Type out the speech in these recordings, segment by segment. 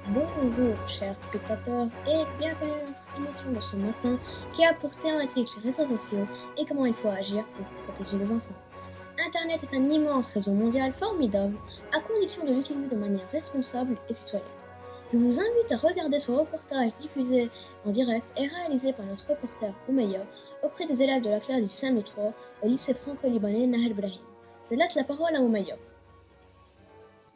Bonjour chers spectateurs et bienvenue à notre émission de ce matin qui a pour thématique les réseaux sociaux et comment il faut agir pour protéger les enfants. Internet est un immense réseau mondial formidable à condition de l'utiliser de manière responsable et citoyenne. Je vous invite à regarder ce reportage diffusé en direct et réalisé par notre reporter Oumeya auprès des élèves de la classe du CM3 au lycée franco-libanais Nahel Brahim. Je laisse la parole à Oumeya.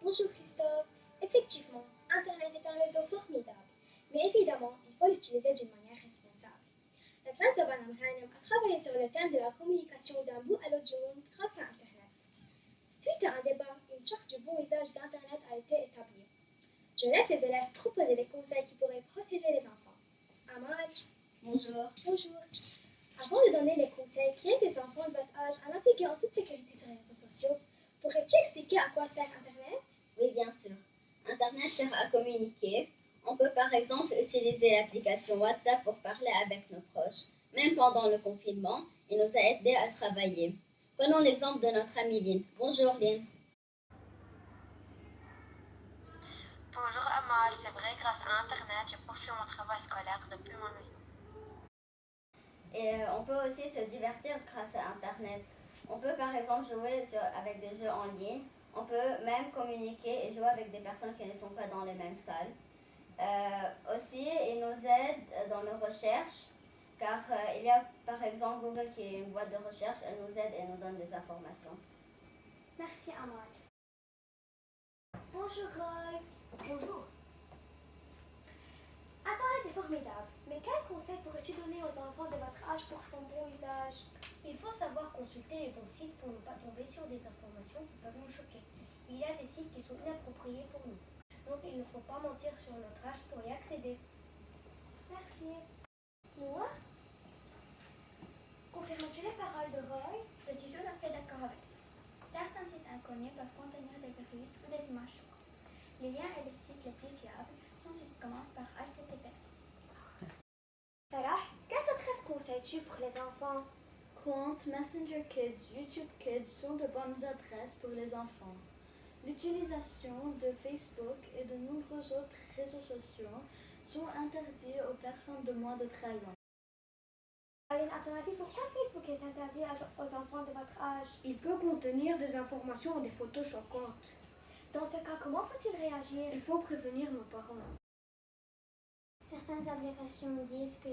Bonjour Christophe. Effectivement, Internet est un réseau formidable, mais évidemment, il faut l'utiliser d'une manière responsable. La classe de Banam Ghanem a travaillé sur le thème de la communication d'un bout à l'autre du monde grâce à Internet. Suite à un débat, une charte du bon usage d'Internet a été établie. Je laisse les élèves proposer des conseils qui pourraient protéger les enfants. Amal. Bonjour. Bonjour. Avant de donner les conseils qui aident les enfants de votre âge à naviguer en toute sécurité sur les réseaux sociaux, pourrais-tu expliquer à quoi sert Internet? Oui, bien sûr. Internet sert à communiquer. On peut par exemple utiliser l'application WhatsApp pour parler avec nos proches. Même pendant le confinement, il nous a aidés à travailler. Prenons l'exemple de notre amie Lynn. Bonjour Lynn. Bonjour Amal, c'est vrai, grâce à Internet, je poursuis mon travail scolaire depuis ma maison. Et on peut aussi se divertir grâce à Internet. On peut par exemple jouer avec des jeux en ligne. On peut même communiquer et jouer avec des personnes qui ne sont pas dans les mêmes salles. Aussi, il nous aide dans nos recherches, car il y a par exemple Google qui est une boîte de recherche, elle nous aide et nous donne des informations. Merci Amal. Bonjour Roy. Bonjour. Internet est formidable, mais quels conseils pourrais-tu donner aux enfants de votre âge pour son bon usage? Il faut savoir consulter les bons sites pour ne pas tomber sur des informations qui peuvent nous choquer. Il y a des sites qui sont inappropriés pour nous. Donc il ne faut pas mentir sur notre âge pour y accéder. Merci. Moi? Confirmes-tu les paroles de Roy? Je suis tout à fait d'accord avec lui. Certains sites inconnus peuvent contenir des virus ou des images choquantes. Les liens et les sites les plus fiables sont ceux qui commencent par HTTPS. Farah, quels autres conseils-tu pour les enfants? Quant, Messenger Kids, YouTube Kids sont de bonnes adresses pour les enfants. L'utilisation de Facebook et de nombreux autres réseaux sociaux sont interdits aux personnes de moins de 13 ans. Aline, à ton avis, pourquoi Facebook est interdit aux enfants de votre âge? Il peut contenir des informations ou des photos choquantes. Dans ce cas, comment faut-il réagir? Il faut prévenir nos parents. Certaines applications disent que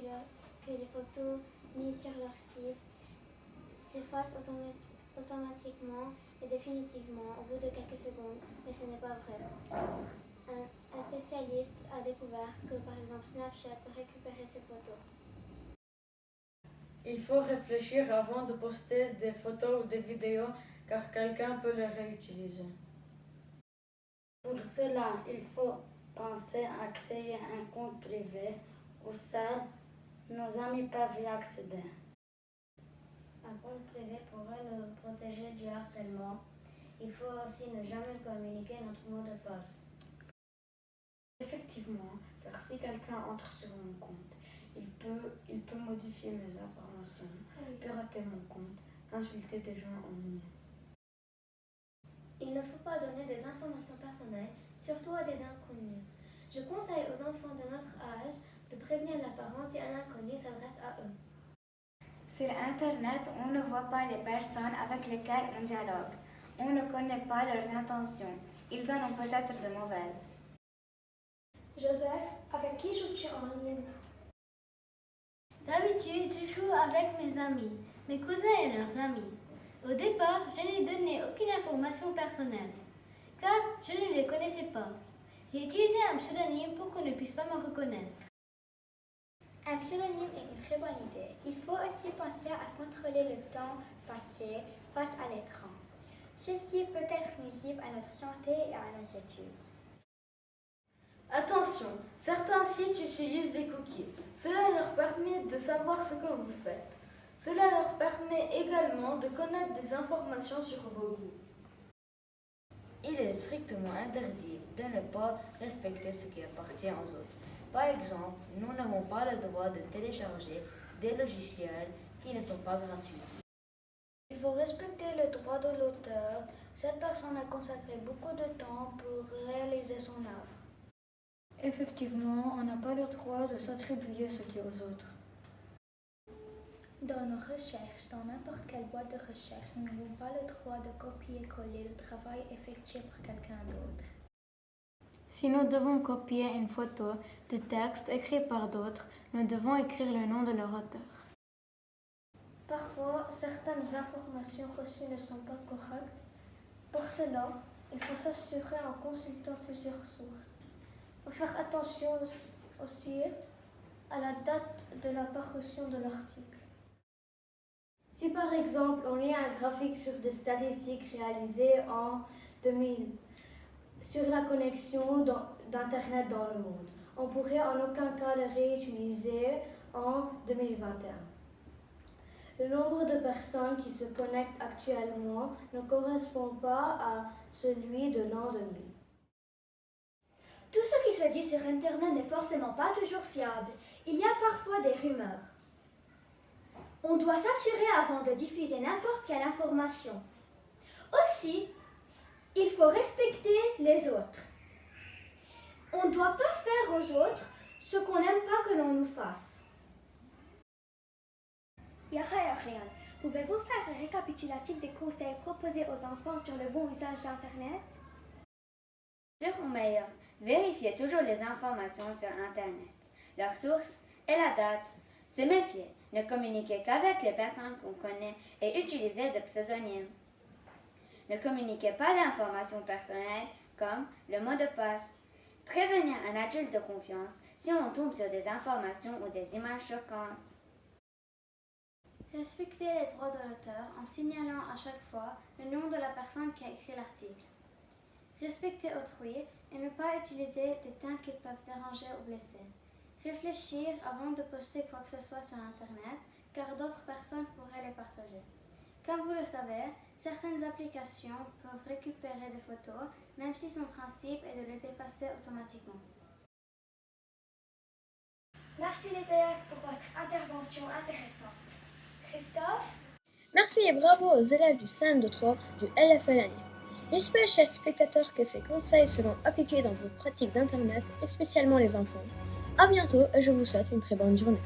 les photos mises sur leur site s'effacent automatiquement et définitivement au bout de quelques secondes, mais ce n'est pas vrai. Un spécialiste a découvert que par exemple Snapchat peut récupérer ces photos. Il faut réfléchir avant de poster des photos ou des vidéos car quelqu'un peut les réutiliser. Pour cela, il faut penser à créer un compte privé auquel nos amis peuvent y accéder. Un compte privé pourrait nous protéger du harcèlement. Il faut aussi ne jamais communiquer notre mot de passe. Effectivement, car si quelqu'un entre sur mon compte, il peut modifier mes informations, pirater mon compte, insulter des gens en ligne. Il ne faut pas donner des informations personnelles, surtout à des inconnus. Je conseille aux enfants de notre âge de prévenir leurs parents si un inconnu s'adresse à eux. Sur Internet, on ne voit pas les personnes avec lesquelles on dialogue. On ne connaît pas leurs intentions. Ils en ont peut-être de mauvaises. Joseph, avec qui joues-tu en ligne? D'habitude, je joue avec mes amis, mes cousins et leurs amis. Au départ, je n'ai donné aucune information personnelle, car je ne les connaissais pas. J'ai utilisé un pseudonyme pour qu'on ne puisse pas me reconnaître. Un pseudonyme est une très bonne idée. Il faut aussi penser à contrôler le temps passé face à l'écran. Ceci peut être nuisible à notre santé et à nos études. Attention, certains sites utilisent des cookies. Cela leur permet de savoir ce que vous faites. Cela leur permet également de connaître des informations sur vos goûts. Il est strictement interdit de ne pas respecter ce qui appartient aux autres. Par exemple, nous n'avons pas le droit de télécharger des logiciels qui ne sont pas gratuits. Il Il faut respecter le droit de l'auteur. Cette personne a consacré beaucoup de temps pour réaliser son œuvre. Effectivement, on n'a pas le droit de s'attribuer ce qui est aux autres. Dans nos recherches, dans n'importe quelle boîte de recherche, nous n'avons pas le droit de copier-coller le travail effectué par quelqu'un d'autre. Si nous devons copier une photo de texte écrit par d'autres, nous devons écrire le nom de leur auteur. Parfois, certaines informations reçues ne sont pas correctes. Pour cela, il faut s'assurer en consultant plusieurs sources. Il faut faire attention aussi à la date de la parution de l'article. Si par exemple on lit un graphique sur des statistiques réalisées en 2000 sur la connexion d'Internet dans le monde, on pourrait en aucun cas le réutiliser en 2021. Le nombre de personnes qui se connectent actuellement ne correspond pas à celui de l'an 2000. Tout ce qui se dit sur Internet n'est forcément pas toujours fiable. Il y a parfois des rumeurs. On doit s'assurer avant de diffuser n'importe quelle information. Aussi, il faut respecter les autres. On ne doit pas faire aux autres ce qu'on n'aime pas que l'on nous fasse. Yara et Ariane, pouvez-vous faire un récapitulatif des conseils proposés aux enfants sur le bon usage d'Internet? Sûr ou meilleur, vérifiez toujours les informations sur Internet, leur source et la date. Se méfier, ne communiquez qu'avec les personnes qu'on connaît et utilisez de pseudonymes. Ne communiquez pas d'informations personnelles comme le mot de passe. Prévenir un adulte de confiance si on tombe sur des informations ou des images choquantes. Respectez les droits de l'auteur en signalant à chaque fois le nom de la personne qui a écrit l'article. Respecter autrui et ne pas utiliser des termes qui peuvent déranger ou blesser. Réfléchir avant de poster quoi que ce soit sur Internet, car d'autres personnes pourraient les partager. Comme vous le savez, certaines applications peuvent récupérer des photos, même si son principe est de les effacer automatiquement. Merci les élèves pour votre intervention intéressante. Christophe? Merci et bravo aux élèves du CM2-3 du LFL Agnières. J'espère, chers spectateurs, que ces conseils seront appliqués dans vos pratiques d'Internet et spécialement les enfants. A bientôt et je vous souhaite une très bonne journée.